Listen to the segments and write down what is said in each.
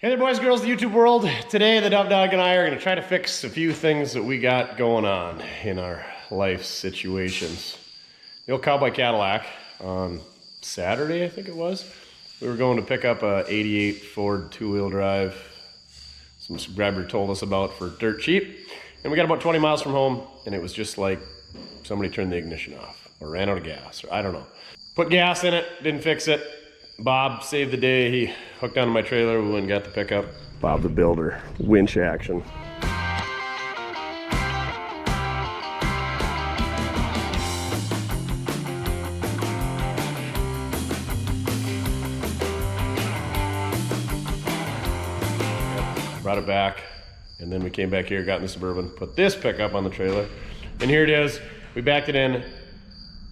Hey there, boys and girls of the YouTube world. Today, the Duff Dog and I are going to try to fix a few things that we got going on in our life situations. The old Cowboy Cadillac on Saturday, I think it was. We were going to pick up a 88 Ford two-wheel drive. Some subscriber told us about for dirt cheap. And we got about 20 miles from home, and it was just like somebody turned the ignition off or ran out of gas, or I don't know. Put gas in it, didn't fix it. Bob saved the day. He hooked onto my trailer. We went and got the pickup. Bob the builder, winch action. Brought it back, and then we came back here, got in the Suburban, put this pickup on the trailer, and here it is. We backed it in,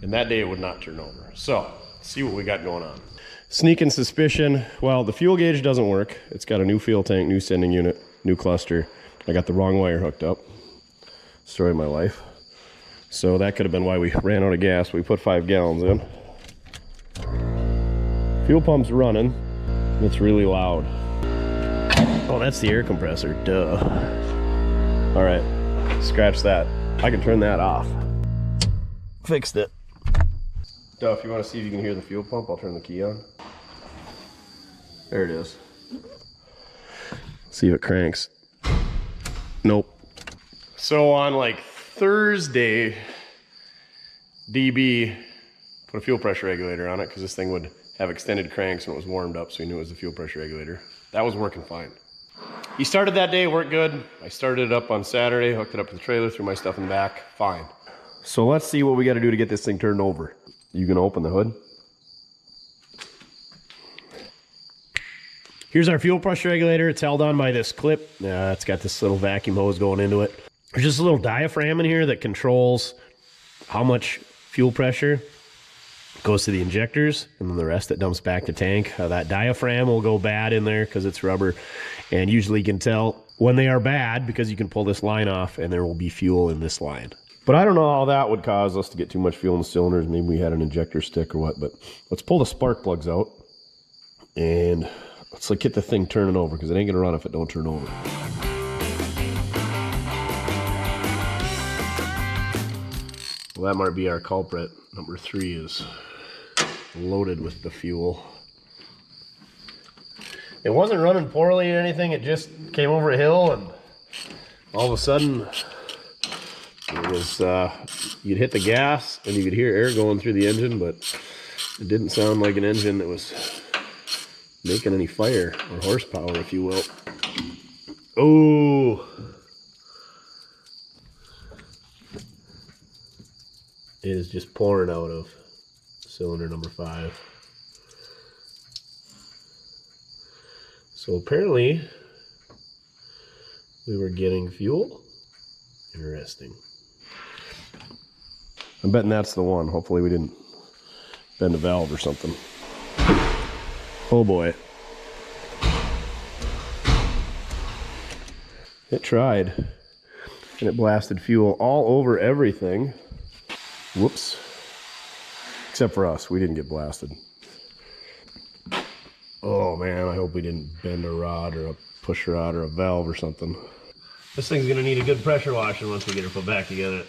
and that day it would not turn over. So, let's see what we got going on. Sneaking suspicion, well, the fuel gauge doesn't work. It's got a new fuel tank, new sending unit, new cluster. I got the wrong wire hooked up. Story of my life. So that could have been why we ran out of gas. We put 5 gallons in. Fuel pump's running. It's really loud. Oh, that's the air compressor, duh. All right, scratch that. I can turn that off. Fixed it. Duff, you want to see if you can hear the fuel pump? I'll turn the key on. There it is. See if it cranks. Nope. So on like Thursday, DB put a fuel pressure regulator on it because this thing would have extended cranks when it was warmed up, so we knew it was the fuel pressure regulator. That was working fine. He started that day, worked good. I started it up on Saturday, hooked it up to the trailer, threw my stuff in the back, fine. So let's see what we got to do to get this thing turned over. You gonna open the hood? Here's our fuel pressure regulator. It's held on by this clip. It's got this little vacuum hose going into it. There's just a little diaphragm in here that controls how much fuel pressure goes to the injectors, and then the rest that dumps back to tank. That diaphragm will go bad in there because it's rubber, and usually you can tell when they are bad because you can pull this line off and there will be fuel in this line. But I don't know how that would cause us to get too much fuel in the cylinders. Maybe we had an injector stick or what, but let's pull the spark plugs out and let's like get the thing turning over because it ain't gonna run if it don't turn over. Well, that might be our culprit. Number 3 is loaded with the fuel. It wasn't running poorly or anything. It just came over a hill and all of a sudden it was, you'd hit the gas and you could hear air going through the engine, but it didn't sound like an engine that was making any fire or horsepower, if you will. Oh! It is just pouring out of cylinder number 5. So apparently we were getting fuel. Interesting. I'm betting that's the one. Hopefully we didn't bend a valve or something. Oh boy. It tried. And it blasted fuel all over everything. Whoops. Except for us. We didn't get blasted. Oh man, I hope we didn't bend a rod or a push rod or a valve or something. This thing's gonna need a good pressure washing once we get her put back together.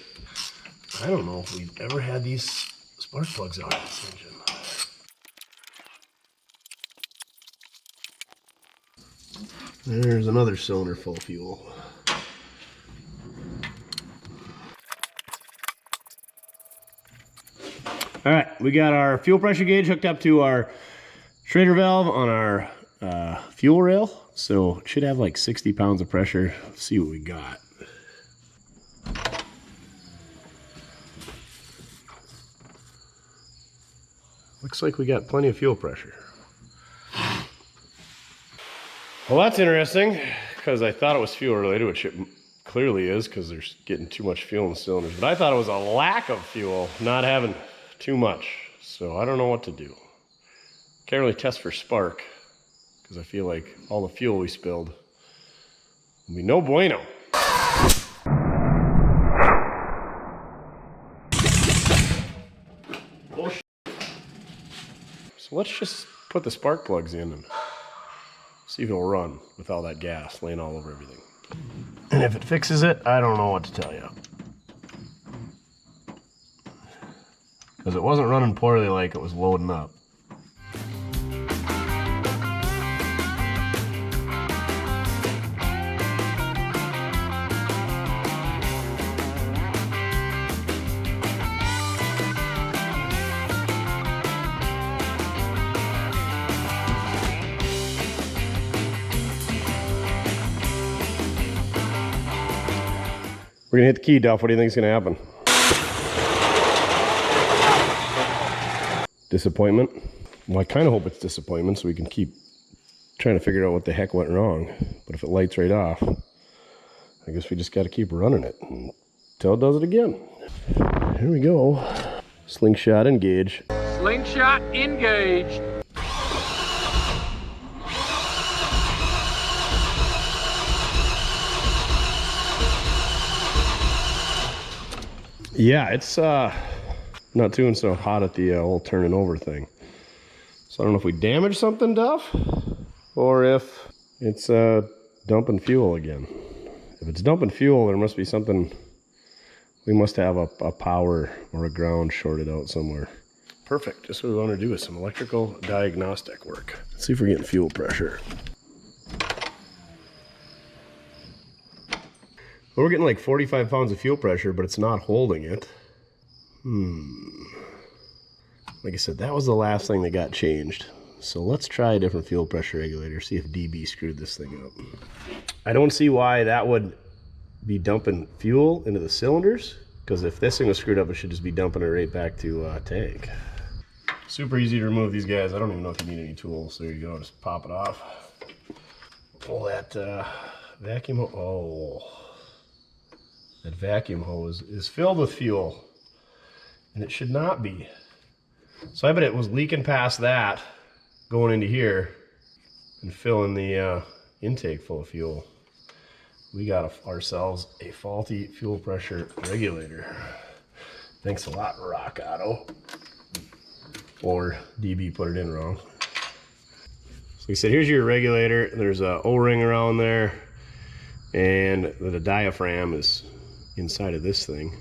I don't know if we've ever had these spark plugs out of this engine. There's another cylinder full of fuel. All right, we got our fuel pressure gauge hooked up to our Schrader valve on our fuel rail. So it should have like 60 pounds of pressure. Let's see what we got. Looks like we got plenty of fuel pressure. Well, that's interesting because I thought it was fuel related, which it clearly is because there's getting too much fuel in the cylinders. But I thought it was a lack of fuel, not having too much. So I don't know what to do. Can't really test for spark because I feel like all the fuel we spilled will be no bueno. So let's just put the spark plugs in and See if it'll run with all that gas laying all over everything. And if it fixes it, I don't know what to tell you. Because it wasn't running poorly like it was loading up. We're gonna hit the key, Duff. What do you think is gonna happen? Disappointment? Well, I kind of hope it's disappointment so we can keep trying to figure out what the heck went wrong. But if it lights right off, I guess we just got to keep running it until it does it again. Here we go. Slingshot engage. Slingshot engaged. Yeah, it's not doing so hot at the old turning over thing. So I don't know if we damaged something, Duff, or if it's dumping fuel again. If it's dumping fuel, there must be something. We must have a power or a ground shorted out somewhere. Perfect. Just what we want to do is some electrical diagnostic work. Let's see if we're getting fuel pressure. Well, we're getting like 45 pounds of fuel pressure, but it's not holding it. Like I said, that was the last thing that got changed. So let's try a different fuel pressure regulator, see if DB screwed this thing up. I don't see why that would be dumping fuel into the cylinders, because if this thing was screwed up, it should just be dumping it right back to tank. Super easy to remove these guys. I don't even know if you need any tools. There you go, just pop it off. Pull that vacuum. Oh. That vacuum hose is filled with fuel, and it should not be. So I bet it was leaking past that, going into here, and filling the intake full of fuel. We got ourselves a faulty fuel pressure regulator. Thanks a lot, Rock Auto. Or DB put it in wrong. So we said, here's your regulator. There's a O-ring around there, and the diaphragm is inside of this thing.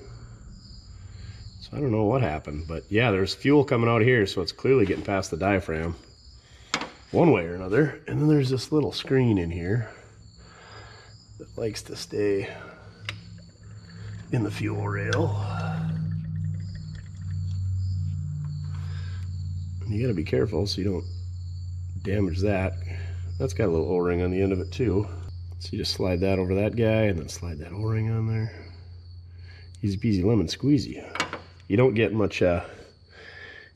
So I don't know what happened, but yeah, there's fuel coming out here, so it's clearly getting past the diaphragm one way or another. And then there's this little screen in here that likes to stay in the fuel rail. And you gotta be careful so you don't damage that. That's got a little O-ring on the end of it too. So you just slide that over that guy and then slide that O-ring on there. Easy peasy lemon squeezy. You don't get much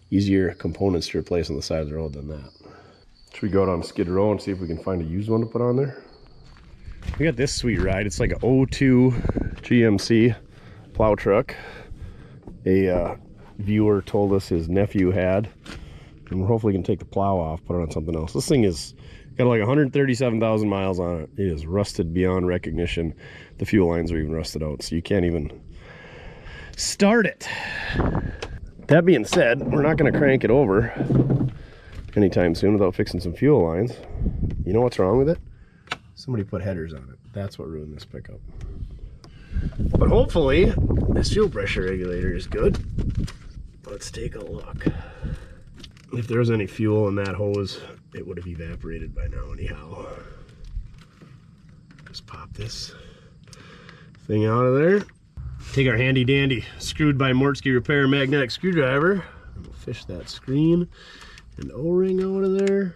easier components to replace on the side of the road than that. Should we go out on Skid Row and see if we can find a used one to put on there? We got this sweet ride. It's like an 02 GMC plow truck. A viewer told us his nephew had, and we're hopefully gonna take the plow off, put it on something else. This thing is got like 137,000 miles on it. It is rusted beyond recognition. The fuel lines are even rusted out, so you can't even start it. That being said, we're not going to crank it over anytime soon without fixing some fuel lines. You know what's wrong with it? Somebody put headers on it. That's what ruined this pickup. But hopefully this fuel pressure regulator is good. Let's take a look. If there was any fuel in that hose, it would have evaporated by now anyhow. Just pop this thing out of there. Take our handy dandy screwed by Mortske repair magnetic screwdriver, and we'll fish that screen and O-ring out of there.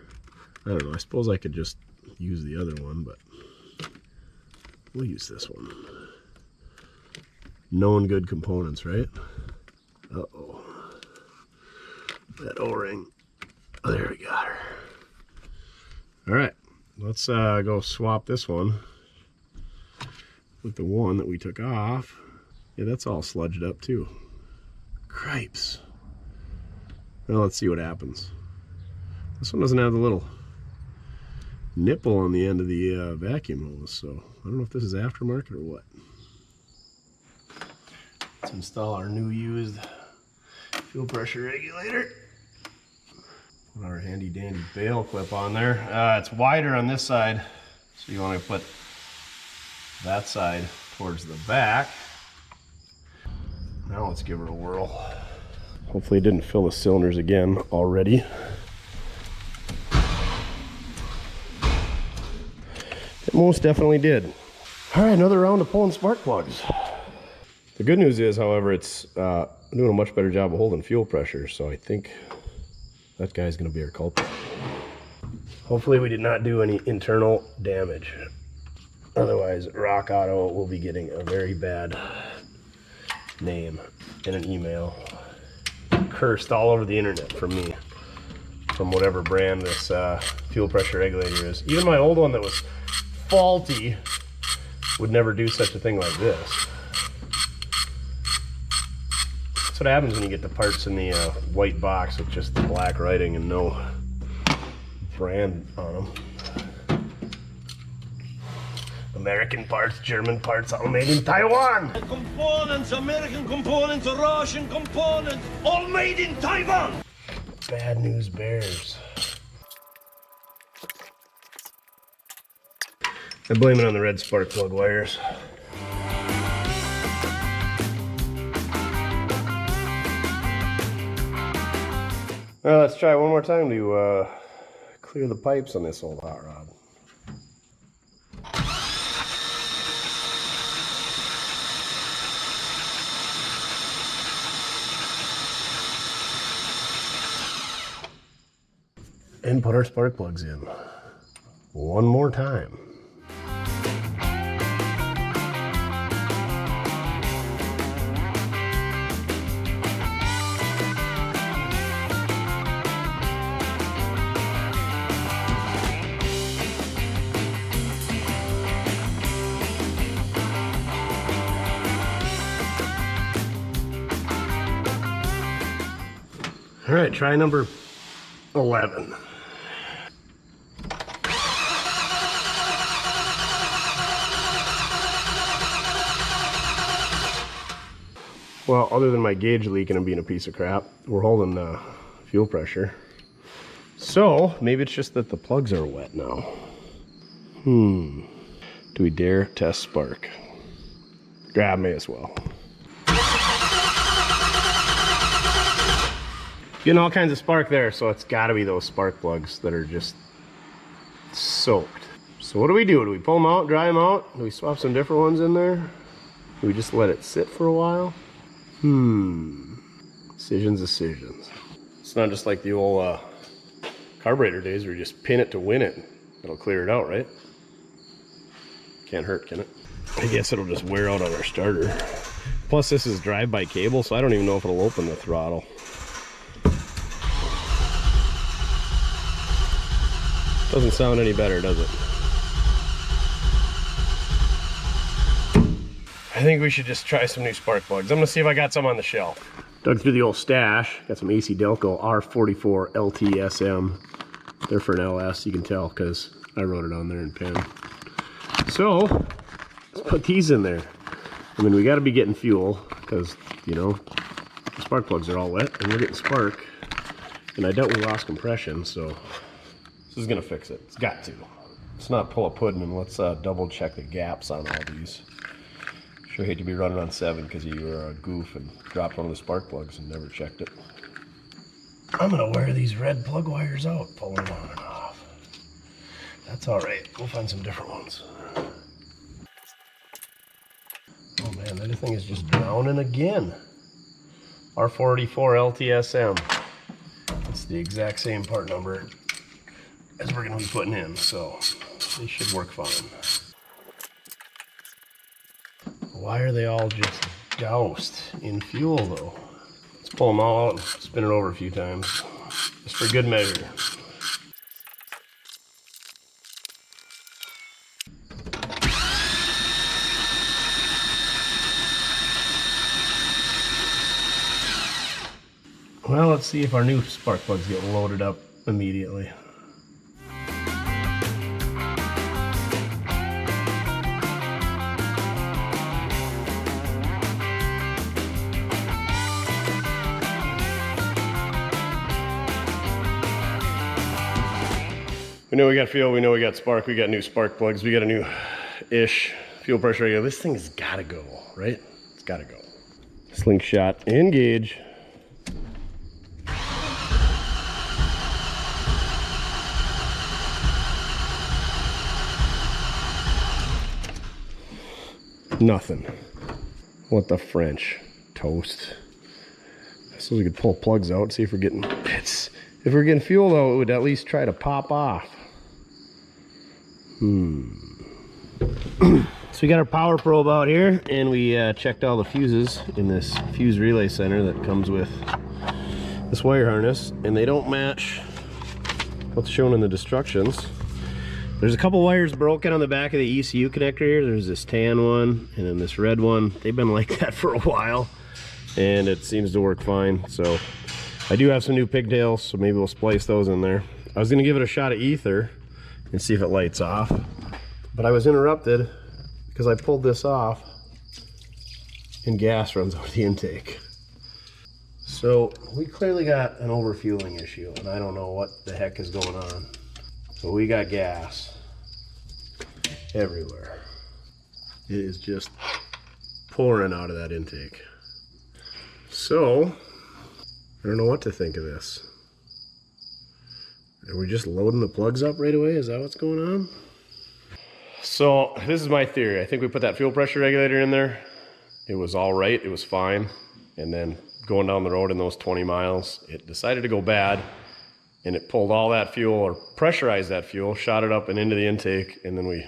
I don't know, I suppose I could just use the other one, but we'll use this one. Known good components, right? Uh-oh. That O-ring. Oh, there we got her. All right, let's go swap this one with the one that we took off. Yeah, that's all sludged up too. Cripes. Well, let's see what happens. This one doesn't have the little nipple on the end of the vacuum hose, so I don't know if this is aftermarket or what. Let's install our new used fuel pressure regulator. Put our handy dandy bail clip on there. It's wider on this side, so you want to put that side towards the back. Now let's give her a whirl. Hopefully it didn't fill the cylinders again already. It most definitely did. All right, another round of pulling spark plugs. The good news is, however, it's doing a much better job of holding fuel pressure, so I think that guy's gonna be our culprit. Hopefully we did not do any internal damage. Otherwise, Rock Auto will be getting a very bad name in an email. Cursed all over the internet from me, from whatever brand this fuel pressure regulator is. Even my old one that was faulty would never do such a thing like this. That's what happens when you get the parts in the white box with just the black writing and no brand on them. American parts, German parts, all made in Taiwan. Components, American components, Russian components, all made in Taiwan. Bad news bears. I blame it on the red spark plug wires. Well, let's try one more time to clear the pipes on this old hot rod. And put our spark plugs in one more time. All right, try number 11. Well, other than my gauge leaking and being a piece of crap, we're holding fuel pressure. So maybe it's just that the plugs are wet now. Do we dare test spark? Grab may as well. Getting all kinds of spark there, so it's got to be those spark plugs that are just soaked. So what do? Do we pull them out, dry them out? Do we swap some different ones in there? Do we just let it sit for a while? Decisions. It's not just like the old carburetor days where you just pin it to win it. It'll clear it out, right? Can't hurt, can it? I guess it'll just wear out on our starter. Plus this is drive-by cable, so I don't even know if it'll open the throttle. Doesn't sound any better, does it? I think we should just try some new spark plugs. I'm gonna see if I got some on the shelf. Dug through the old stash. Got some AC Delco R44 LTSM. They're for an LS, you can tell because I wrote it on there in pen. So let's put these in there. I mean, we got to be getting fuel because, you know, the spark plugs are all wet and we're getting spark. And I doubt we lost compression, so this is gonna fix it. It's got to. Let's not pull a pudding and let's double check the gaps on all these. Sure hate to be running on 7 because you were a goof and dropped one of the spark plugs and never checked it. I'm gonna wear these red plug wires out, pulling them on and off. That's all right. We'll find some different ones. Oh man, that thing is just drowning again. R44 LTSM. It's the exact same part number as we're gonna be putting in, so they should work fine. Why are they all just doused in fuel though? Let's pull them all out and spin it over a few times, just for good measure. Well, let's see if our new spark plugs get loaded up immediately. We know we got fuel, we know we got spark, we got new spark plugs, we got a new-ish fuel pressure regulator. This thing's gotta go, right? It's gotta go. Slingshot, engage. Nothing. What the French? Toast. I suppose we could pull plugs out, see if we're getting bits. If we're getting fuel though, it would at least try to pop off. So we got our power probe out here, and we checked all the fuses in this fuse relay center that comes with this wire harness, and they don't match what's shown in the instructions. There's a couple wires broken on the back of the ECU connector here. There's this tan one and then this red one. They've been like that for a while, and it seems to work fine. So I do have some new pigtails, so maybe we'll splice those in there. I was gonna give it a shot of ether and see if it lights off, but I was interrupted because I pulled this off and gas runs out the intake. So we clearly got an overfueling issue, and I don't know what the heck is going on. But we got gas everywhere. It is just pouring out of that intake. So I don't know what to think of this. Are we just loading the plugs up right away? Is that what's going on? So this is my theory. I think we put that fuel pressure regulator in there. It was all right, it was fine. And then going down the road in those 20 miles, it decided to go bad, and it pulled all that fuel, or pressurized that fuel, shot it up and into the intake, and then we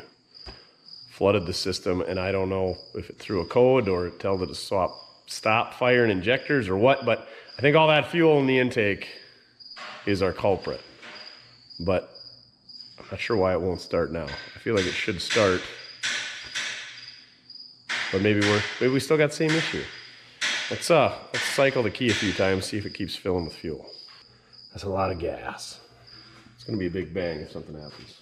flooded the system. And I don't know if it threw a code or it told it to stop firing injectors or what, but I think all that fuel in the intake is our culprit. But I'm not sure why it won't start now. I feel like it should start, but maybe we still got the same issue. Let's cycle the key a few times, see if it keeps filling with fuel. That's a lot of gas. It's gonna be a big bang if something happens.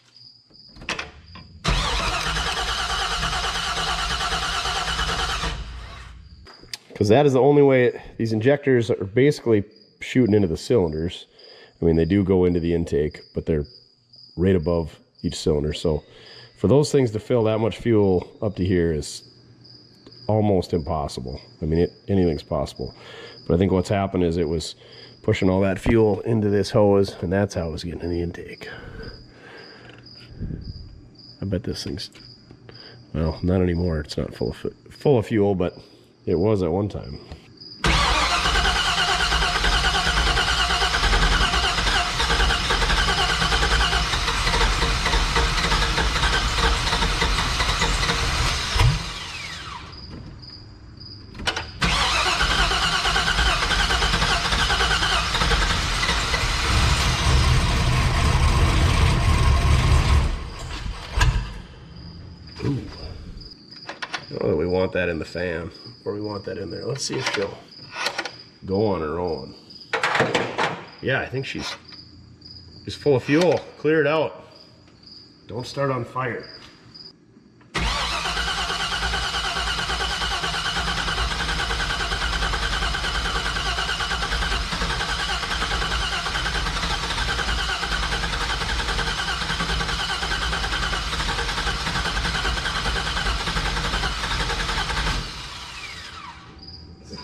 Because that is the only way. These injectors are basically shooting into the cylinders. I mean, they do go into the intake, but they're right above each cylinder. So for those things to fill that much fuel up to here is almost impossible. I mean, anything's possible. But I think what's happened is it was pushing all that fuel into this hose, and that's how it was getting in the intake. I bet this thing's, well, not anymore. It's not full of fuel, but it was at one time. We want that in the fan, or we want that in there. Let's see if she'll go on her own. Yeah, I think she's full of fuel. Clear it out. Don't start on fire.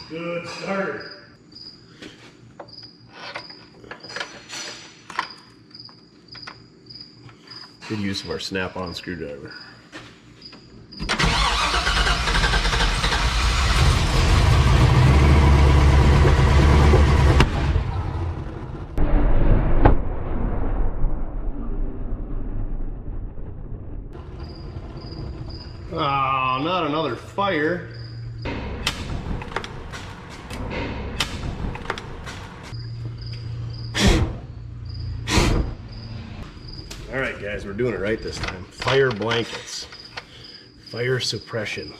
Good starter. Good use of our snap-on screwdriver. Oh, not another fire. All right, guys, we're doing it right this time. Fire blankets. Fire suppression.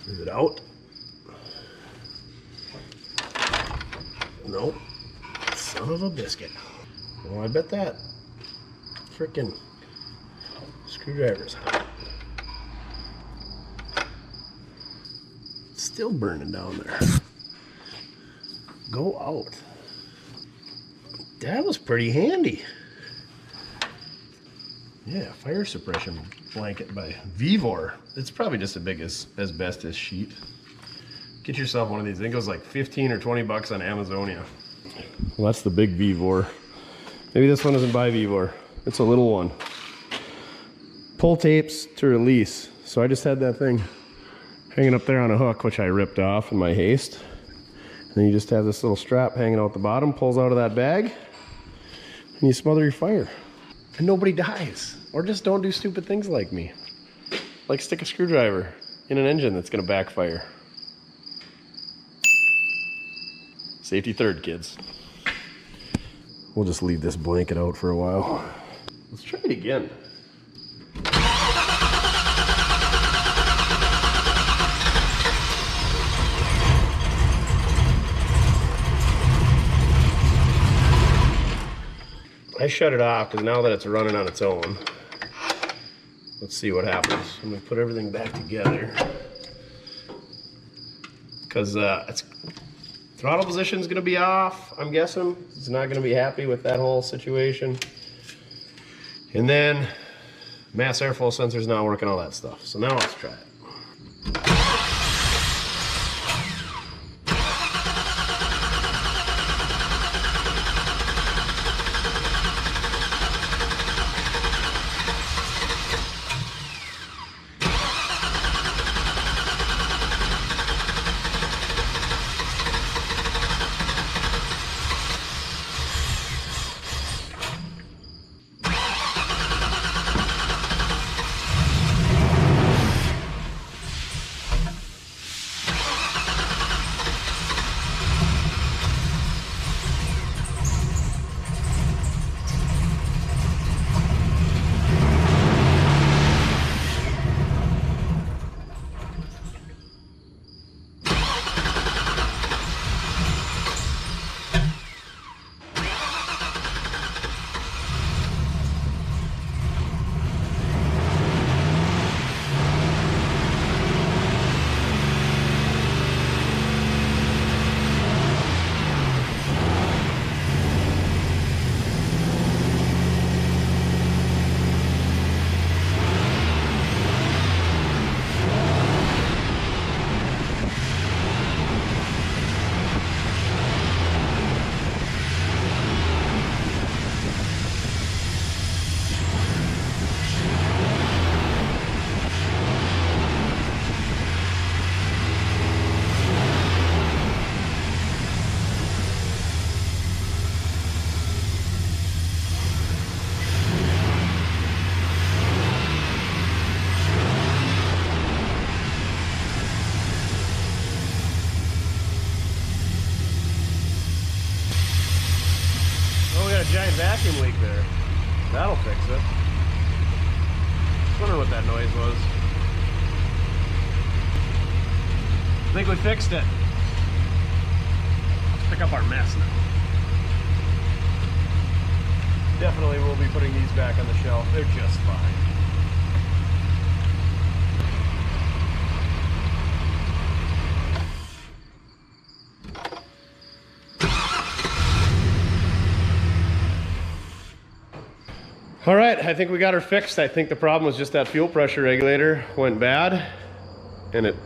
Is it out? Nope. Son of a biscuit. Well, I bet that frickin' screwdriver's hot. It's still burning down there. Go out. That was pretty handy. Yeah, fire suppression blanket by Vivor. It's probably just as big as asbestos sheet. Get yourself one of these. I think it was like 15 or 20 bucks on Amazonia. Well, that's the big Vivor. Maybe this one isn't by Vivor. It's a little one. Pull tapes to release. So I just had that thing hanging up there on a hook, which I ripped off in my haste. And then you just have this little strap hanging out the bottom, pulls out of that bag, and you smother your fire. And nobody dies. Or just don't do stupid things like me. Like stick a screwdriver in an engine that's gonna backfire. Safety third, kids. We'll just leave this blanket out for a while. Let's try it again. I shut it off because now that it's running on its own, let's see what happens. I'm gonna put everything back together because throttle position is gonna be off. I'm guessing it's not gonna be happy with that whole situation. And then mass airflow sensor's not working, all that stuff. So now let's try it. Giant vacuum leak there. That'll fix it. Wonder what that noise was. I think we fixed it. Let's pick up our mess now. Definitely we'll be putting these back on the shelf. They're just fine. All right, I think we got her fixed. I think the problem was just that fuel pressure regulator went bad and it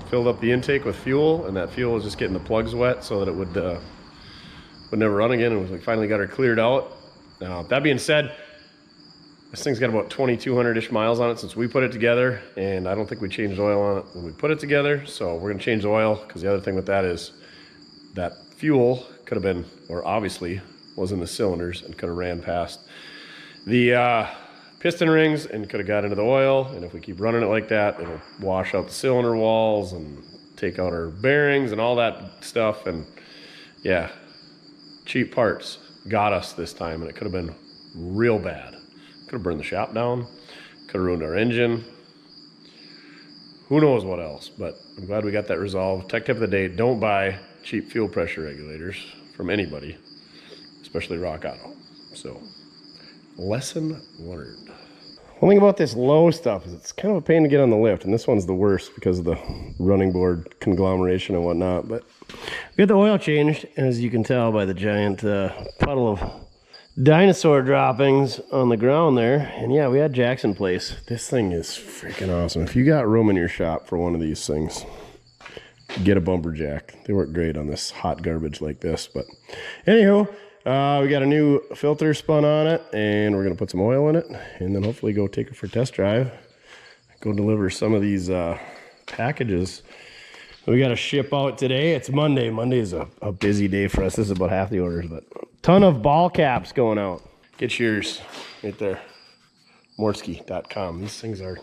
filled up the intake with fuel, and that fuel was just getting the plugs wet so that it would never run again. And we finally got her cleared out. That being said, this thing's got about 2,200-ish miles on it since we put it together, and I don't think we changed oil on it when we put it together. So we're gonna change the oil, because the other thing with that is that fuel could have been, or obviously was in the cylinders and could have ran past the piston rings and could have got into the oil. And if we keep running it like that, it'll wash out the cylinder walls and take out our bearings and all that stuff. And yeah, cheap parts got us this time, and it could have been real bad. Could have burned the shop down, could have ruined our engine, who knows what else. But I'm glad we got that resolved. Tech tip of the day: don't buy cheap fuel pressure regulators from anybody, especially Rock Auto. So lesson learned. One thing about this low stuff is it's kind of a pain to get on the lift, and this one's the worst because of the running board conglomeration and whatnot. But We got the oil changed, as you can tell by the giant puddle of dinosaur droppings on the ground there. And yeah, we had Jackson place. This thing is freaking awesome. If you got room in your shop for one of these things, get a bumper jack. They work great on this hot garbage like this. But anywho, we got a new filter spun on it, and we're gonna put some oil in it, and then hopefully go take it for a test drive. Go deliver some of these packages we got to ship out today. It's Monday. Monday is a busy day for us. This is about half the orders, but ton of ball caps going out. Get yours right there. Mortske.com. These things they're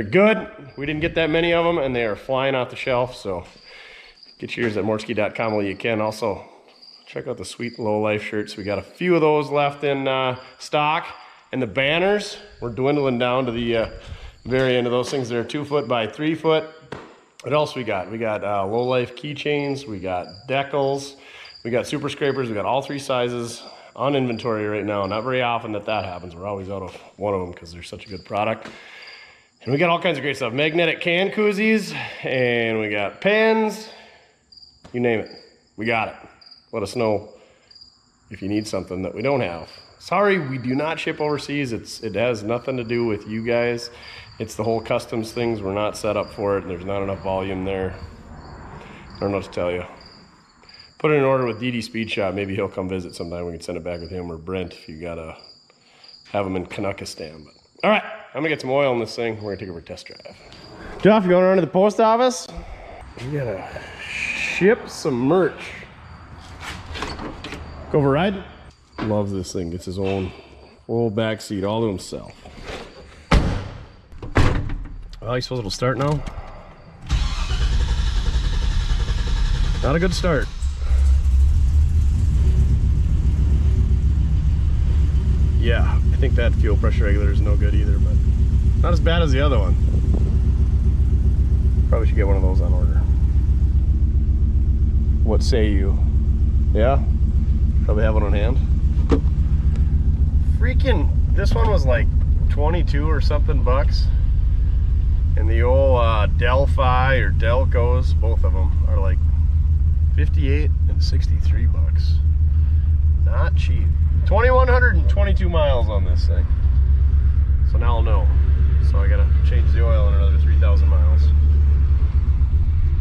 good. We didn't get that many of them, and they are flying off the shelf. So get yours at mortske.com while you can. Also, check out the sweet low life shirts. We got a few of those left in stock, and the banners, we're dwindling down to the very end of those things. They're 2 foot by 3 foot. What else we got? We got low life keychains, we got decals, we got super scrapers, we got all 3 sizes on inventory right now. Not very often that happens. We're always out of one of them because they're such a good product. And we got all kinds of great stuff. Magnetic can koozies, and we got pens, you name it. We got it. Let us know if you need something that we don't have. Sorry, we do not ship overseas. It has nothing to do with you guys. It's the whole customs things. We're not set up for it, and there's not enough volume there. I don't know what to tell you. Put in an order with DD Speed Shop. Maybe he'll come visit sometime. We can send it back with him, or Brent if you gotta have him in Canuckistan. But all right, I'm gonna get some oil in this thing. We're gonna take it for a test drive. Duff, you going around to the post office? We gotta ship some merch. Go for a ride. Loves this thing. Gets his own full back seat all to himself. Well, I suppose it'll start now. Not a good start. Yeah, I think that fuel pressure regulator is no good either, but not as bad as the other one. Probably should get one of those on order. What say you? Yeah? Probably have one on hand. Freaking, this one was like 22 or something bucks. And the old Delphi or Delcos, both of them are like 58 and 63 bucks. Not cheap. 2,122 miles on this thing. So now I'll know. So I gotta change the oil in another 3,000 miles.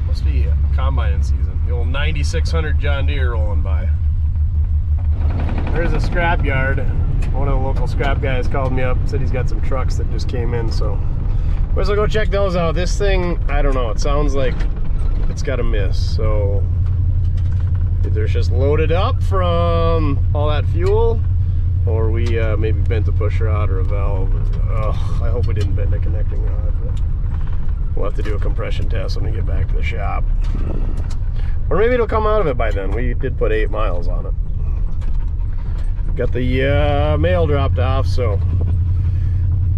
Must be combining season. The old 9600 John Deere rolling by. There's a scrap yard. One of the local scrap guys called me up, said he's got some trucks that just came in, so we'll go check those out. This thing, I don't know, it sounds like it's got a miss, so either it's just loaded up from all that fuel, or we maybe bent a push rod or a valve. I hope we didn't bend a connecting rod, but we'll have to do a compression test when we get back to the shop. Or maybe it'll come out of it by then. We did put 8 miles on it. Got the mail dropped off, so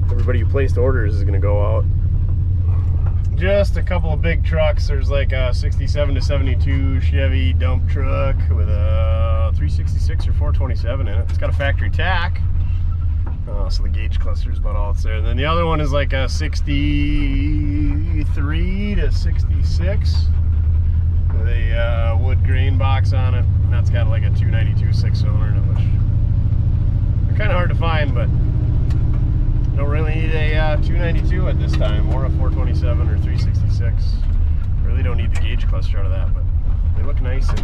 everybody who placed orders is gonna go out. Just a couple of big trucks. There's like a 67 to 72 Chevy dump truck with a 366 or 427 in it. It's got a factory tack, so the gauge cluster is about all that's there. And then the other one is like a 63 to 66 with a wood grain box on it, and that's got like a 292 6-cylinder in it, which are kind of hard to find, but don't really need a 292 at this time, or a 427 or 366. Really don't need the gauge cluster out of that, but they look nice in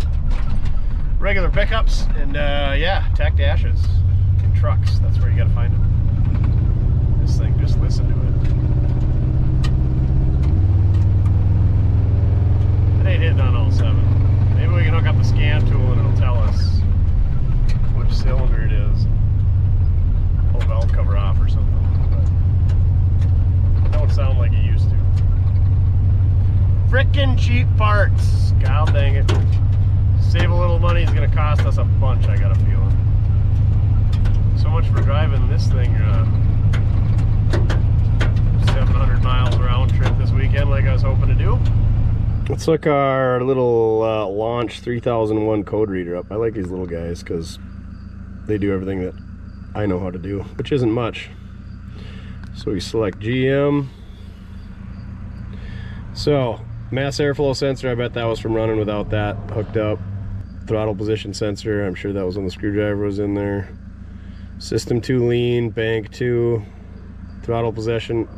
regular pickups, and yeah, tack dashes in trucks. That's where you gotta find them. This thing, just listen to it. It ain't hitting on all 7. Maybe we can hook up the scan tool and it'll tell us which cylinder it is. Pull the valve cover off or something. Don't sound like it used to. Frickin' cheap parts. God dang it. Save a little money is gonna cost us a bunch, I got a feeling. So much for driving this thing 700 miles round trip this weekend like I was hoping to do. Let's look our little launch 3001 code reader up. I like these little guys because they do everything that I know how to do, which isn't much. So we select GM. So Mass airflow sensor, I bet that was from running without that hooked up. Throttle position sensor, I'm sure that was when the screwdriver was in there. System 2 lean, bank 2. Throttle position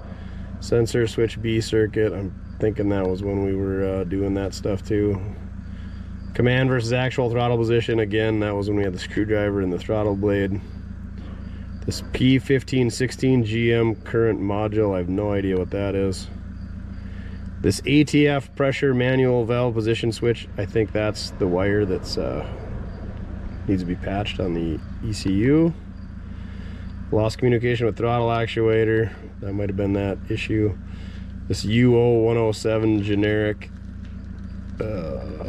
sensor, switch B circuit. I'm thinking that was when we were doing that stuff too. Command versus actual throttle position, again, that was when we had the screwdriver and the throttle blade. This P1516 GM current module, I have no idea what that is. This ATF pressure manual valve position switch, I think that's the wire that's needs to be patched on the ECU. Lost communication with throttle actuator, that might have been that issue. This UO107 generic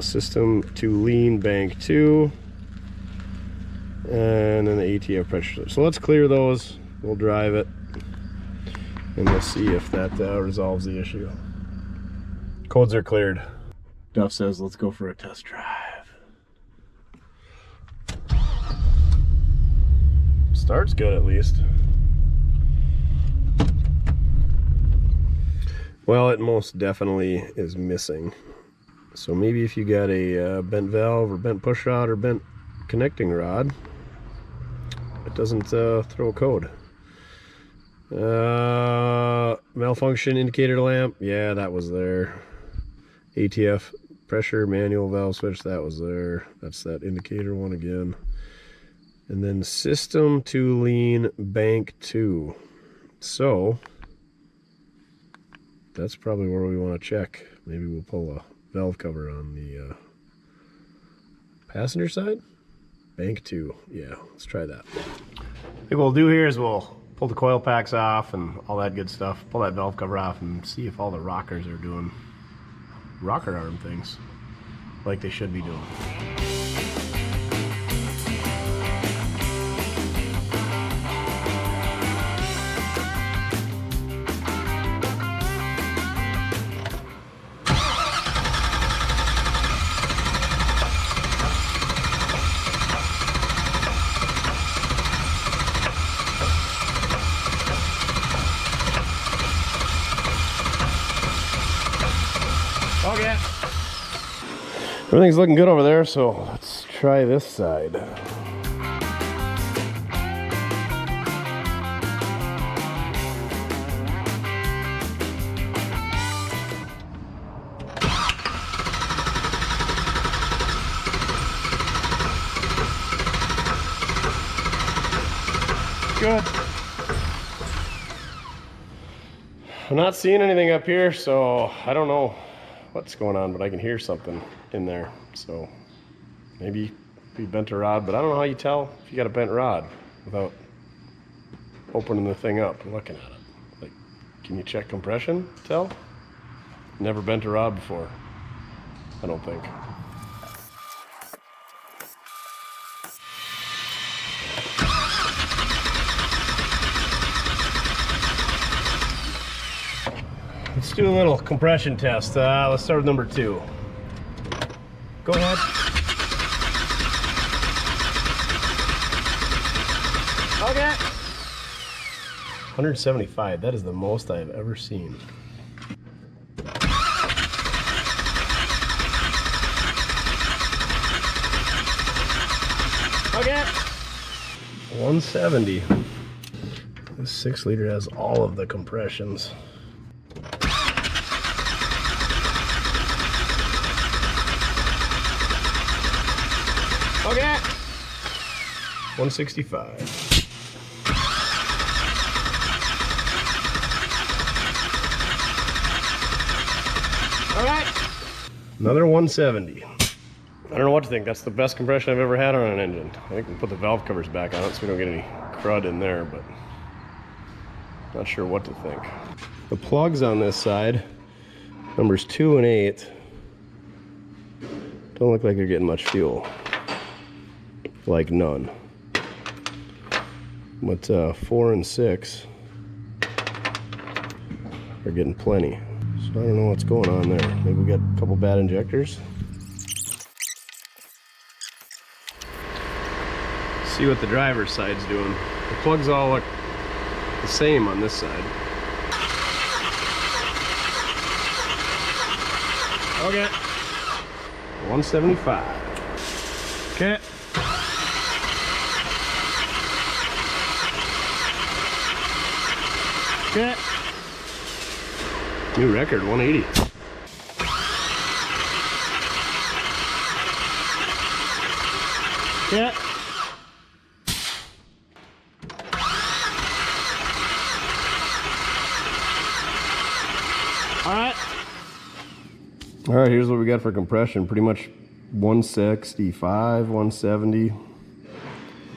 system 2 lean, bank 2, and then the ATF pressure. So let's clear those, we'll drive it, and we'll see if that resolves the issue. Codes are cleared. Duff says let's go for a test drive. Starts good at least. Well, it most definitely is missing. So maybe if you got a bent valve or bent push rod or bent connecting rod, it doesn't throw a code. Malfunction indicator lamp, yeah, that was there. ATF pressure manual valve switch, that was there. That's that indicator one again. And then system 2 lean, bank 2. So that's probably where we want to check. Maybe we'll pull a valve cover on the passenger side. Bank 2, yeah, let's try that. I think what we'll do here is we'll pull the coil packs off and all that good stuff, pull that valve cover off and see if all the rockers are doing rocker arm things like they should be doing. Okay. Everything's looking good over there, so let's try this side. Good. I'm not seeing anything up here, so I don't know what's going on, but I can hear something in there. So maybe we bent a rod, but I don't know how you tell if you got a bent rod without opening the thing up and looking at it. Like, can you check compression? Tell? Never bent a rod before, I don't think. Let's do a little compression test. Let's start with number 2. Go ahead. Okay. 175. That is the most I've ever seen. Okay. 170. This 6 liter has all of the compressions. Okay. 165. All right. Another 170. I don't know what to think. That's the best compression I've ever had on an engine. I think we'll put the valve covers back on it so we don't get any crud in there, but not sure what to think. The plugs on this side, numbers 2 and 8, don't look like they're getting much fuel. Like none. But 4 and 6 are getting plenty. So I don't know what's going on there. Maybe we got a couple bad injectors. See what the driver's side's doing. The plugs all look the same on this side. Okay. 175. Okay. Okay. New record, 180. Yeah. All right, here's what we got for compression. Pretty much 165, 170 to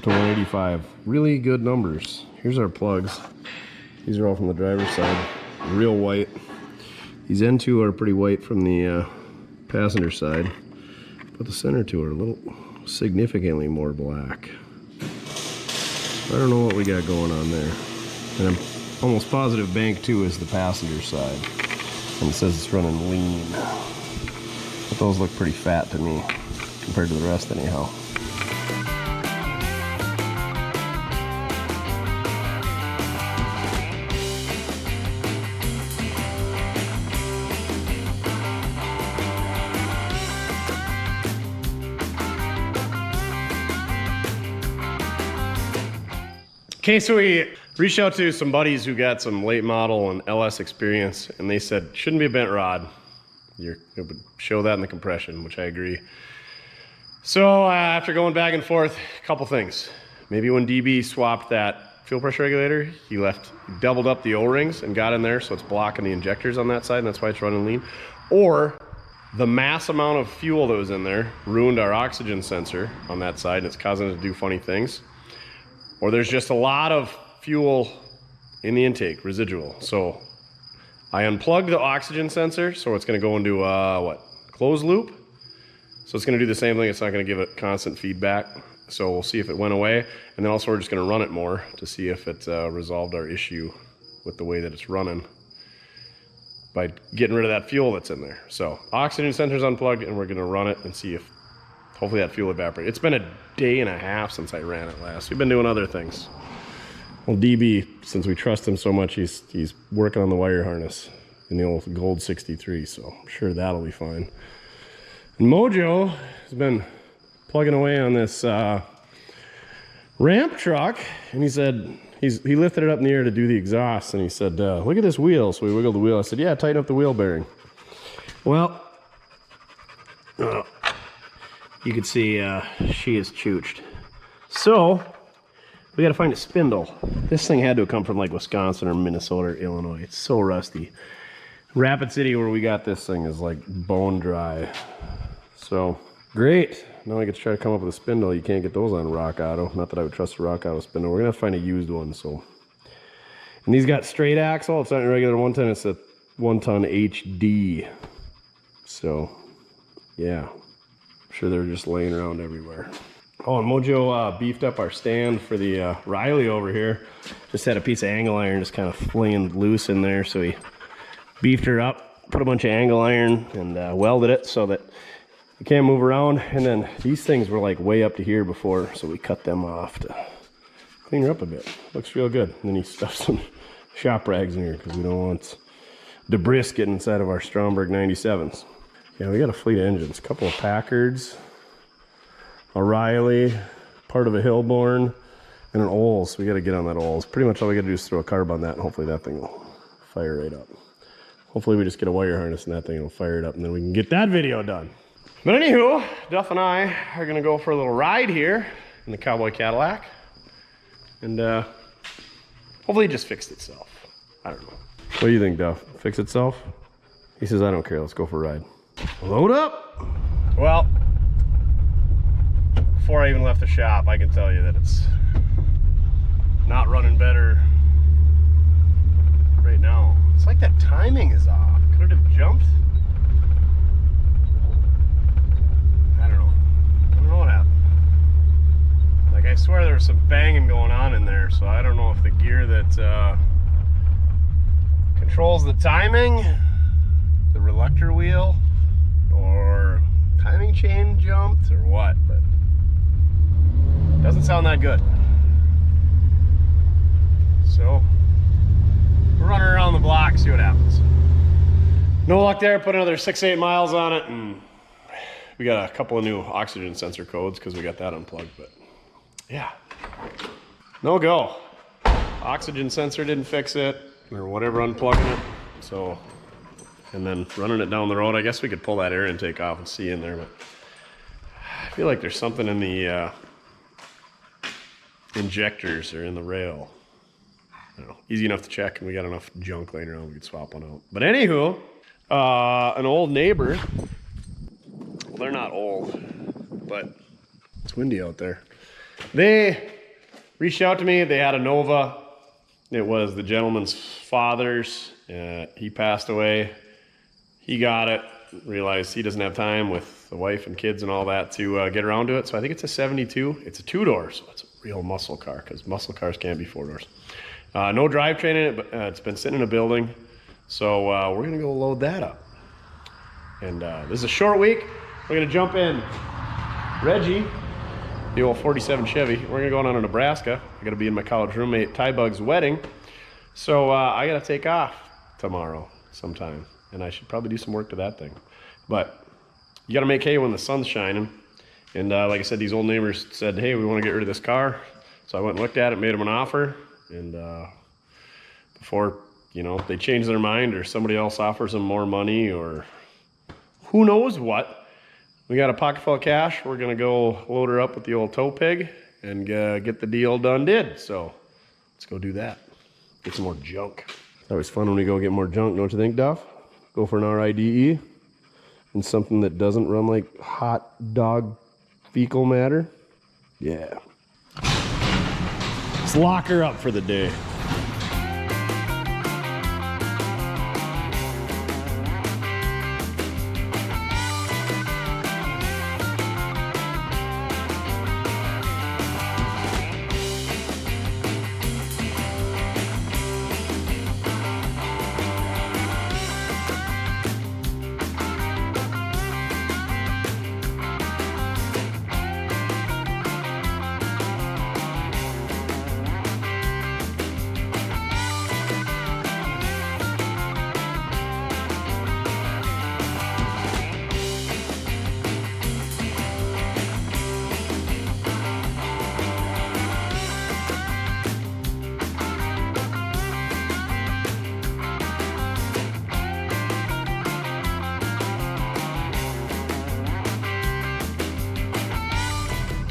185. Really good numbers. Here's our plugs. These are all from the driver's side. Real white. These end two are pretty white from the passenger side, but the center two are a little significantly more black. I don't know what we got going on there. And I'm almost positive bank 2 is the passenger side. And it says it's running lean. But those look pretty fat to me, compared to the rest anyhow. Okay, so we reached out to some buddies who got some late model and LS experience, and they said, shouldn't be a bent rod. It would show that in the compression, which I agree. So after going back and forth, a couple things. Maybe when DB swapped that fuel pressure regulator, he doubled up the O-rings and got in there, so it's blocking the injectors on that side, and that's why it's running lean. Or the mass amount of fuel that was in there ruined our oxygen sensor on that side, and it's causing it to do funny things. Or there's just a lot of fuel in the intake, residual. So I unplugged the oxygen sensor, so it's gonna go into closed loop. So it's gonna do the same thing, it's not gonna give it constant feedback. So we'll see if it went away. And then also we're just gonna run it more to see if it resolved our issue with the way that it's running by getting rid of that fuel that's in there. So oxygen sensor's unplugged, and we're gonna run it and see if hopefully that fuel evaporates. It's been a day and a half since I ran it last. We've been doing other things. Well, DB, since we trust him so much, he's working on the wire harness in the old Gold 63, so I'm sure that'll be fine. And Mojo has been plugging away on this ramp truck, and he said, he lifted it up in the air to do the exhaust, and he said, look at this wheel. So we wiggled the wheel. I said, yeah, tighten up the wheel bearing. Well, you can see she is chooched. So we got to find a spindle. This thing had to have come from like Wisconsin or Minnesota or Illinois. It's so rusty. Rapid City, where we got this thing, is like bone dry. So great. Now I get to try to come up with a spindle. You can't get those on Rock Auto. Not that I would trust a Rock Auto spindle. We're gonna have to find a used one. So, and these got straight axle. It's not a regular 1-ton. It's a 1-ton HD. So yeah. Sure, they're just laying around everywhere. Oh, and Mojo beefed up our stand for the Riley over here. Just had a piece of angle iron just kind of flaying loose in there, so he beefed her up, put a bunch of angle iron, and welded it so that you can't move around. And then these things were like way up to here before, so we cut them off to clean her up a bit. Looks real good. And then he stuffed some shop rags in here because we don't want debris getting inside of our Stromberg 97s. Yeah, we got a fleet of engines, a couple of Packards, a Riley, part of a Hillborn, and an Olds. We got to get on that Olds. Pretty much all we got to do is throw a carb on that, and hopefully that thing will fire right up. Hopefully we just get a wire harness and that thing will fire it up, and then we can get that video done. But anywho, Duff and I are going to go for a little ride here in the Cowboy Cadillac, and hopefully it just fixed itself. I don't know. What do you think, Duff? Fix itself? He says, I don't care. Let's go for a ride. Load up. Well, before I even left the shop, I can tell you that it's not running better right now. It's like that timing is off. Could it have jumped? I don't know what happened. Like, I swear there was some banging going on in there, so I don't know if the gear that controls the timing, the reluctor wheel, or timing chain jumped, or what, but doesn't sound that good. So we're running around the block, see what happens. No luck there. Put another 6-8 miles on it, and we got a couple of new oxygen sensor codes because we got that unplugged. But yeah, no go. Oxygen sensor didn't fix it, or whatever, unplugging it. So, and then running it down the road. I guess we could pull that air intake off and see in there, but I feel like there's something in the injectors or in the rail. I don't know. Easy enough to check, and we got enough junk laying around we could swap one out. But anywho, an old neighbor. Well, they're not old, but it's windy out there. They reached out to me. They had a Nova. It was the gentleman's father's. He passed away. He got it. Realized he doesn't have time with the wife and kids and all that to get around to it. So I think it's a 72. It's a 2-door, so it's a real muscle car, because muscle cars can't be 4 doors. No drivetrain in it, but it's been sitting in a building. So we're gonna go load that up. And this is a short week. We're gonna jump in Reggie, the old 47 Chevy. We're gonna go down to Nebraska. I gotta be in my college roommate Ty Bug's wedding. So I gotta take off tomorrow sometime. And I should probably do some work to that thing. But you gotta make hay when the sun's shining. And like I said, these old neighbors said, hey, we wanna get rid of this car. So I went and looked at it, made them an offer. And before, you know, they change their mind or somebody else offers them more money or who knows what, we got a pocket full of cash. We're gonna go load her up with the old tow pig and get the deal done did. So let's go do that. Get some more junk. It's always fun when we go get more junk, don't you think, Duff? Go for an RIDE and something that doesn't run like hot dog fecal matter. Yeah. Let's lock her up for the day.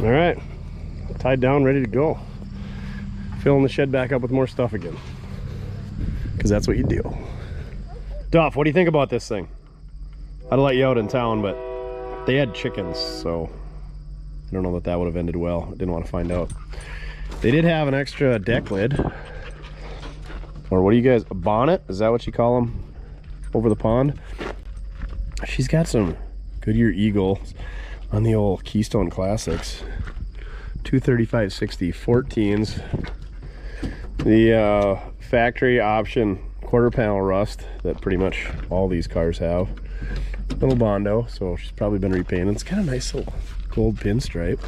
All right, tied down, ready to go. Filling the shed back up with more stuff again, because that's what you do. Duff, what do you think about this thing? I'd let you out in town, but they had chickens, so I don't know that that would have ended well. I didn't want to find out. They did have an extra deck lid, or what do you guys, a bonnet? Is that what you call them over the pond? She's got some Goodyear Eagles on the old Keystone Classics, 235/60 14s. The factory option quarter panel rust that pretty much all these cars have. Little Bondo, so she's probably been repainted. It's kind of nice little gold pinstripe.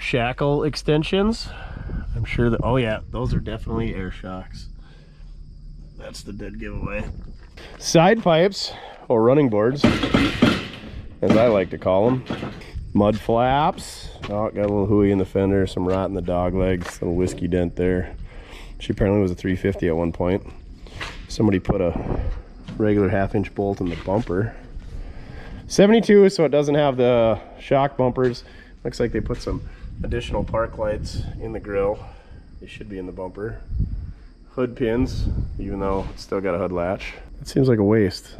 Shackle extensions. I'm sure that, oh yeah, those are definitely air shocks. That's the dead giveaway. Side pipes, or running boards, as I like to call them. Mud flaps. Oh, got a little hooey in the fender, some rot in the dog legs, a little whiskey dent there. She apparently was a 350 at one point. Somebody put a regular 1/2-inch bolt in the bumper. 72, so it doesn't have the shock bumpers. Looks like they put some additional park lights in the grill. They should be in the bumper. Hood pins, even though it's still got a hood latch. It seems like a waste.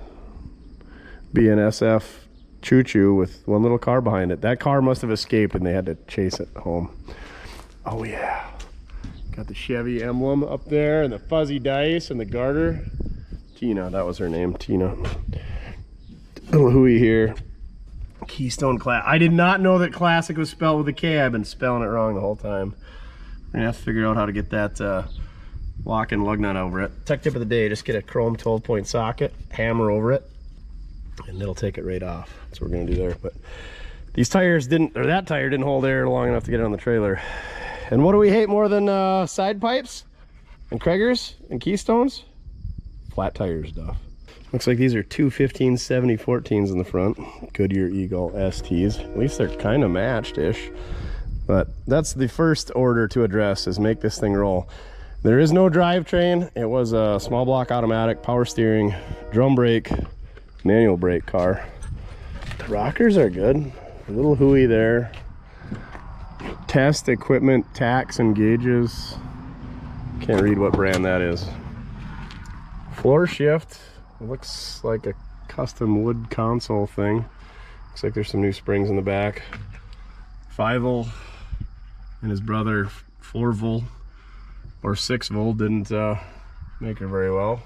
BNSF choo-choo with one little car behind it. That car must have escaped and they had to chase it home. Oh yeah. Got the Chevy emblem up there and the fuzzy dice and the garter. Tina, that was her name, Tina. Little hooey here. Keystone Class. I did not know that Classic was spelled with a K. I've been spelling it wrong the whole time. I'm gonna have to figure out how to get that lock and lug nut over it. Tech tip of the day, just get a chrome 12-point socket, hammer over it, and it'll take it right off. That's what we're gonna do there. But these tires didn't, or that tire didn't hold air long enough to get it on the trailer. And what do we hate more than side pipes and Kraggers and Keystones? Flat tires, Duff. Looks like these are two 1570 14s in the front. Goodyear Eagle STs. At least they're kind of matched-ish. But that's the first order to address, is make this thing roll. There is no drivetrain. It was a small block automatic, power steering, drum brake, manual brake car. The rockers are good. A little hooey there. Test equipment, tacks and gauges. Can't read what brand that is. Floor shift. It looks like a custom wood console thing. Looks like there's some new springs in the back. 5-volt and his brother 4-volt or 6-volt didn't make her very well.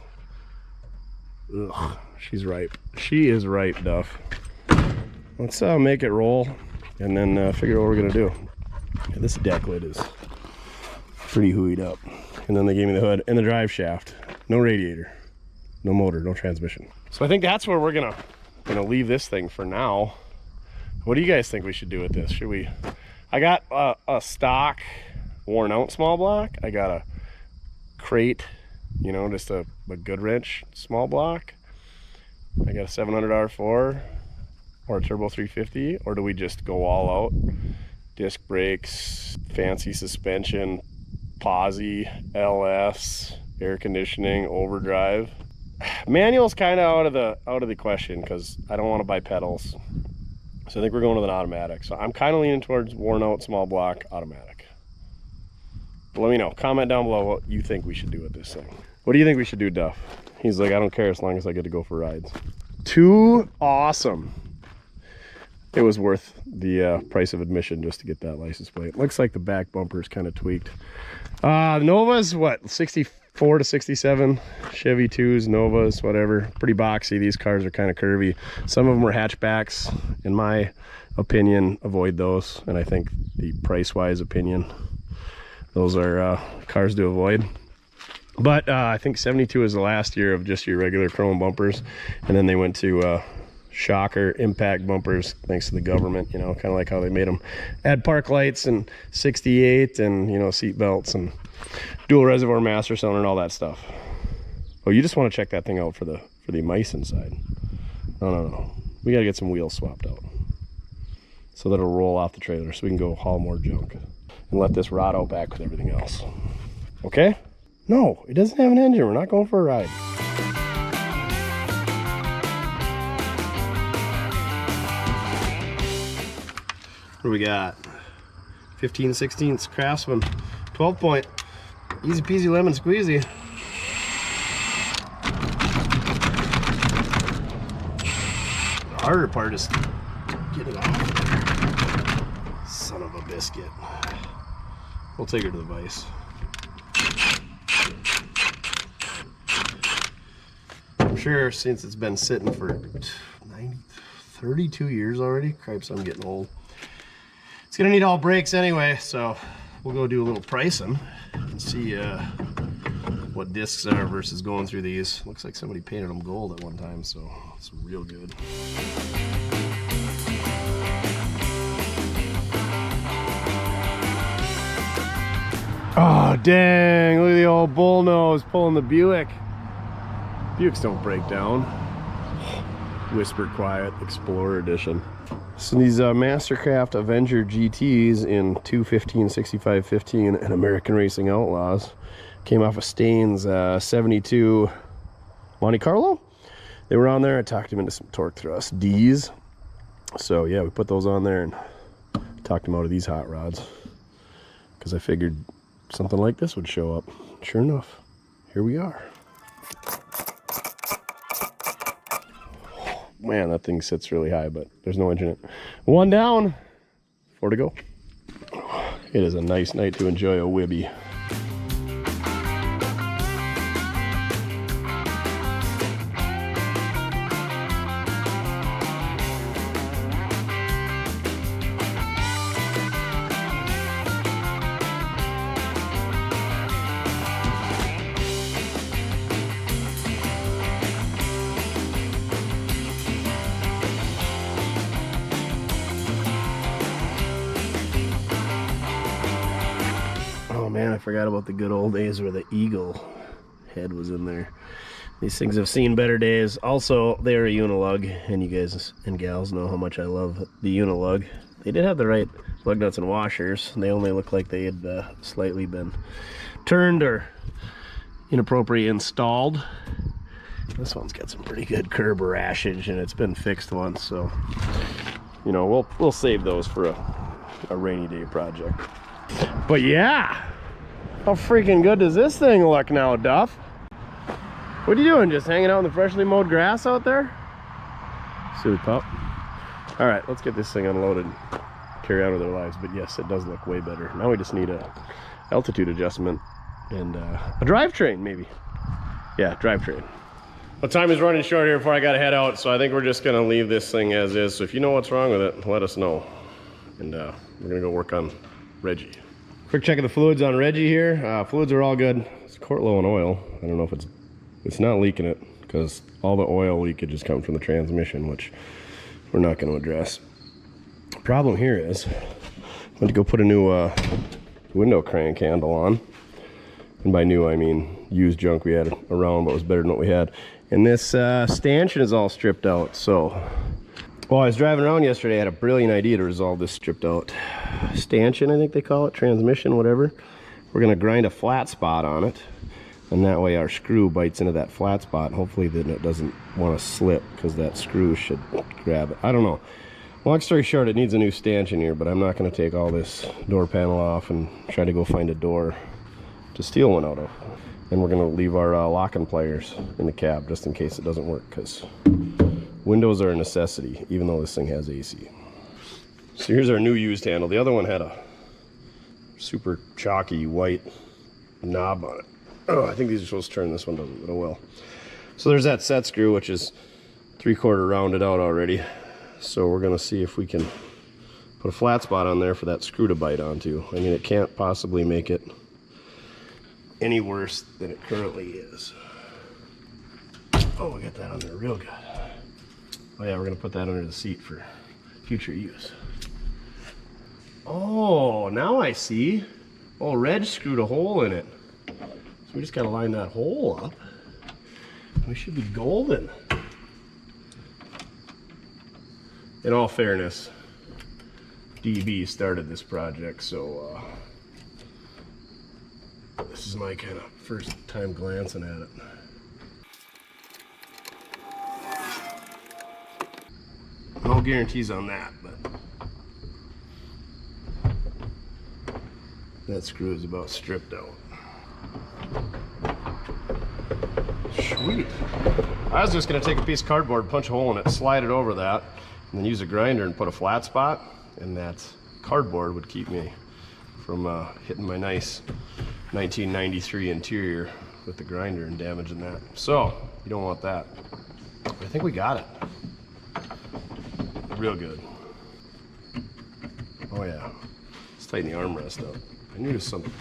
Ugh, she's ripe. She is ripe, Duff. Let's make it roll and then figure out what we're gonna do. Yeah, this deck lid is pretty hooeyed up. And then they gave me the hood and the drive shaft. No radiator. No motor, no transmission. So I think that's where we're gonna leave this thing for now. What do you guys think we should do with this? Should we? I got a stock worn out small block. I got a crate, you know, just a good wrench small block. I got a 700 R4 or a turbo 350, or do we just go all out? Disc brakes, fancy suspension, posi, LS, air conditioning, overdrive. Manual's kind of out of the question because I don't want to buy pedals. So I think we're going with an automatic. So I'm kind of leaning towards worn out small block automatic. But let me know. Comment down below what you think we should do with this thing. What do you think we should do, Duff? He's like, I don't care as long as I get to go for rides. Too awesome. It was worth the price of admission just to get that license plate. Looks like the back bumper is kind of tweaked. Nova's what, 64 to 67 Chevy 2s, Novas, whatever. Pretty boxy. These cars are kind of curvy. Some of them were hatchbacks. In my opinion, avoid those. And I think the price-wise opinion, those are cars to avoid. But I think 72 is the last year of just your regular chrome bumpers. And then they went to shocker impact bumpers thanks to the government, you know, kind of like how they made them add park lights and 68 and, you know, seat belts and dual reservoir master cylinder and all that stuff. Oh, you just want to check that thing out for the mice inside. No, we got to get some wheels swapped out so that it'll roll off the trailer so we can go haul more junk and let this rot out back with everything else. Okay? No, it doesn't have an engine. We're not going for a ride. What do we got? 15/16 Craftsman, 12 point, easy peasy lemon squeezy. The harder part is getting it off. Son of a biscuit. We'll take her to the vise. I'm sure since it's been sitting for 32 years already, cripes, I'm getting old. It's gonna need all brakes anyway, so we'll go do a little pricing and see what discs are versus going through these. Looks like somebody painted them gold at one time, so it's real good. Oh dang, look at the old bull nose pulling the Buick. Buicks don't break down. Whisper Quiet Explorer Edition. So these Mastercraft Avenger GTs in 215, 65, 15 and American Racing Outlaws came off of Staines 72 Monte Carlo. They were on there. I talked him into some torque thrust D's. So yeah, we put those on there and talked him out of these hot rods because I figured something like this would show up. Sure enough, here we are. Man, that thing sits really high, but there's no engine in it. One down, 4 to go. It is a nice night to enjoy a Wibby. Man, I forgot about the good old days where the Eagle head was in there. These things have seen better days. Also, they're a unilug, and you guys and gals know how much I love the unilug. They did have the right lug nuts and washers. They only look like they had slightly been turned or inappropriately installed. This one's got some pretty good curb rashage, and it's been fixed once, so you know, we'll save those for a rainy day project. But yeah, how freaking good does this thing look now, Duff? What are you doing? Just hanging out in the freshly mowed grass out there? Silly pup. All right, let's get this thing unloaded and carry on with our lives. But yes, it does look way better. Now we just need a altitude adjustment and a drivetrain, maybe. Yeah, drivetrain. Well, time is running short here before I gotta head out, so I think we're just gonna leave this thing as is. So if you know what's wrong with it, let us know. And we're gonna go work on Reggie. Quick check of the fluids on Reggie here. Fluids are all good. It's a quart low in oil. I don't know if it's not leaking it, because all the oil leakage is coming from the transmission, which we're not going to address. The problem here is I went to go put a new window crank handle on, and by new I mean used junk we had around, but was better than what we had. And this stanchion is all stripped out. So while I was driving around yesterday, I had a brilliant idea to resolve this stripped out stanchion, I think they call it, transmission, whatever. We're going to grind a flat spot on it, and that way our screw bites into that flat spot. Hopefully then it doesn't want to slip, because that screw should grab it. I don't know. Long story short, it needs a new stanchion here, but I'm not going to take all this door panel off and try to go find a door to steal one out of. And we're going to leave our locking pliers in the cab just in case it doesn't work, because windows are a necessity, even though this thing has AC. So here's our new used handle. The other one had a super chalky white knob on it. Oh, I think these are supposed to turn. This one doesn't, but oh well. So there's that set screw, which is 3/4 rounded out already. So we're gonna see if we can put a flat spot on there for that screw to bite onto. I mean, it can't possibly make it any worse than it currently is. Oh, we got that on there real good. Oh yeah, we're gonna put that under the seat for future use. Oh, now I see. Oh, Reg screwed a hole in it. So we just gotta line that hole up. We should be golden. In all fairness, DB started this project, so this is my kind of first time glancing at it. No guarantees on that, but that screw is about stripped out. Sweet. I was just gonna take a piece of cardboard, punch a hole in it, slide it over that, and then use a grinder and put a flat spot, and that cardboard would keep me from hitting my nice 1993 interior with the grinder and damaging that. So, you don't want that. I think we got it. Real good. Oh yeah. Let's tighten the armrest up. I knew something.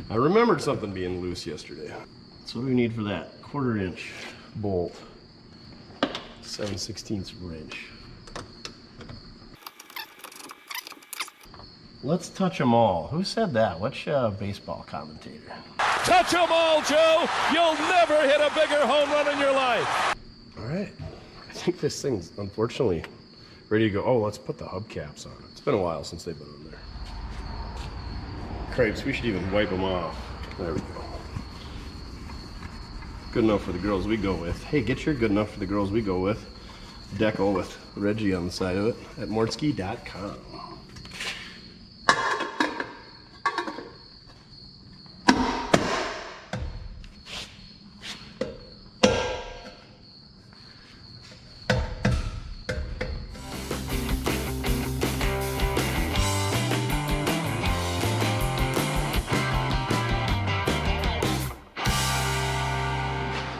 I remembered something being loose yesterday. So what do we need for that? 1/4 inch bolt. 7/16 of an inch. Let's touch them all. Who said that? Which baseball commentator? Touch them all, Joe! You'll never hit a bigger home run in your life! All right. I think this thing's unfortunately ready to go. Oh, let's put the hubcaps on it. It's been a while since they've been on there. Crepes, we should even wipe them off. There we go. Good enough for the girls we go with. Hey, get your good enough for the girls we go with decal with Reggie on the side of it at mortske.com.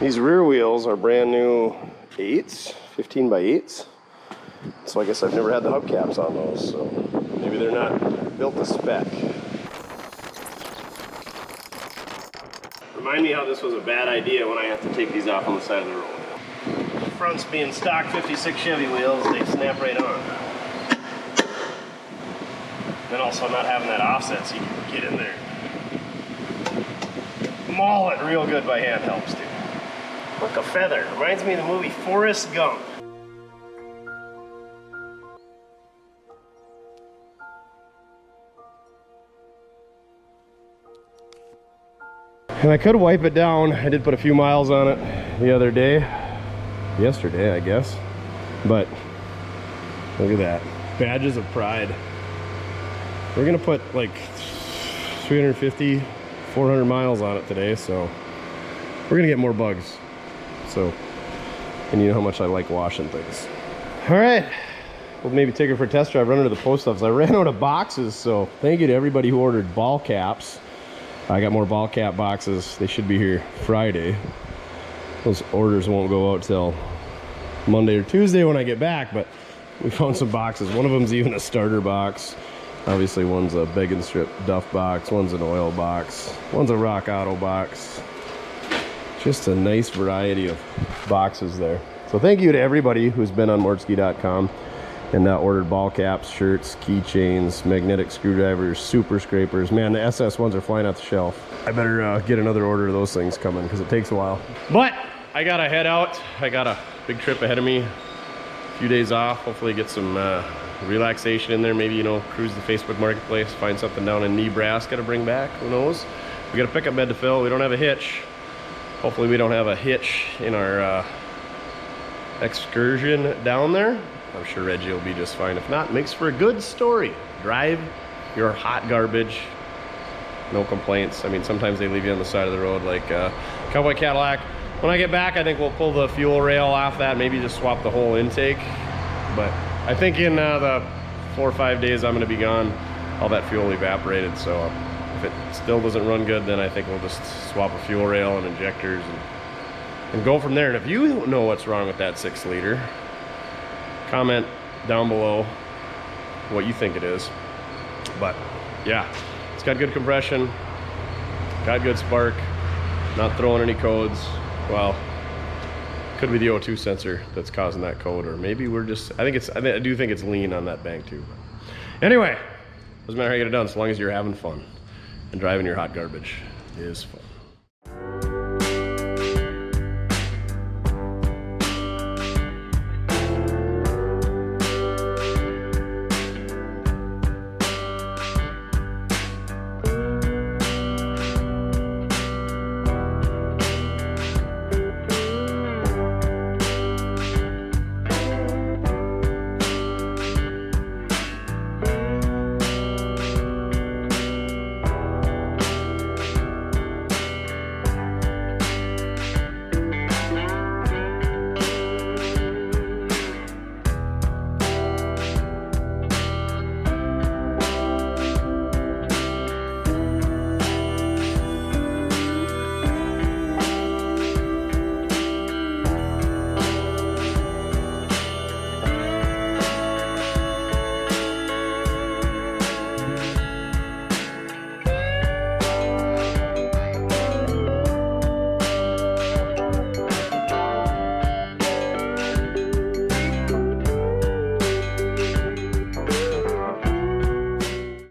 These rear wheels are brand new 8s, 15 by 8s. So I guess I've never had the hubcaps on those, so maybe they're not built to spec. Remind me how this was a bad idea when I have to take these off on the side of the road. The fronts being stock 56 Chevy wheels, they snap right on. Then also not having that offset so you can get in there. Maul it real good by hand helps too. Like a feather. Reminds me of the movie Forrest Gump. And I could wipe it down. I did put a few miles on it the other day. Yesterday, I guess. But look at that. Badges of pride. We're gonna put like 350, 400 miles on it today, so we're gonna get more bugs. So, and you know how much I like washing things. All right, we'll maybe take it for a test drive, run into the post office. I ran out of boxes, so thank you to everybody who ordered ball caps. I got more ball cap boxes. They should be here Friday. Those orders won't go out till Monday or Tuesday when I get back, but we found some boxes. One of them's even a starter box. Obviously one's a bag and strip Duff box, one's an oil box, one's a Rock Auto box. Just a nice variety of boxes there. So thank you to everybody who's been on mortske.com and ordered ball caps, shirts, keychains, magnetic screwdrivers, super scrapers. Man, the SS ones are flying off the shelf. I better get another order of those things coming because it takes a while. But I gotta head out. I got a big trip ahead of me. A few days off. Hopefully get some relaxation in there. Maybe, you know, cruise the Facebook Marketplace, find something down in Nebraska to bring back. Who knows? We got a pickup bed to fill. We don't have a hitch. Hopefully we don't have a hitch in our excursion down there. I'm sure Reggie will be just fine. If not, makes for a good story. Drive your hot garbage. No complaints. I mean, sometimes they leave you on the side of the road like Cowboy Cadillac. When I get back, I think we'll pull the fuel rail off that, maybe just swap the whole intake. But I think in the 4 or 5 days I'm gonna be gone, all that fuel evaporated. So if it still doesn't run good, then I think we'll just swap a fuel rail and injectors and go from there. And if you know what's wrong with that 6-liter, comment down below what you think it is. But yeah, it's got good compression, got good spark, not throwing any codes. Well, could be the O2 sensor that's causing that code, or maybe we're just, I do think it's lean on that bank too. Anyway, doesn't matter how you get it done, as long as you're having fun, and driving your hot garbage is fun.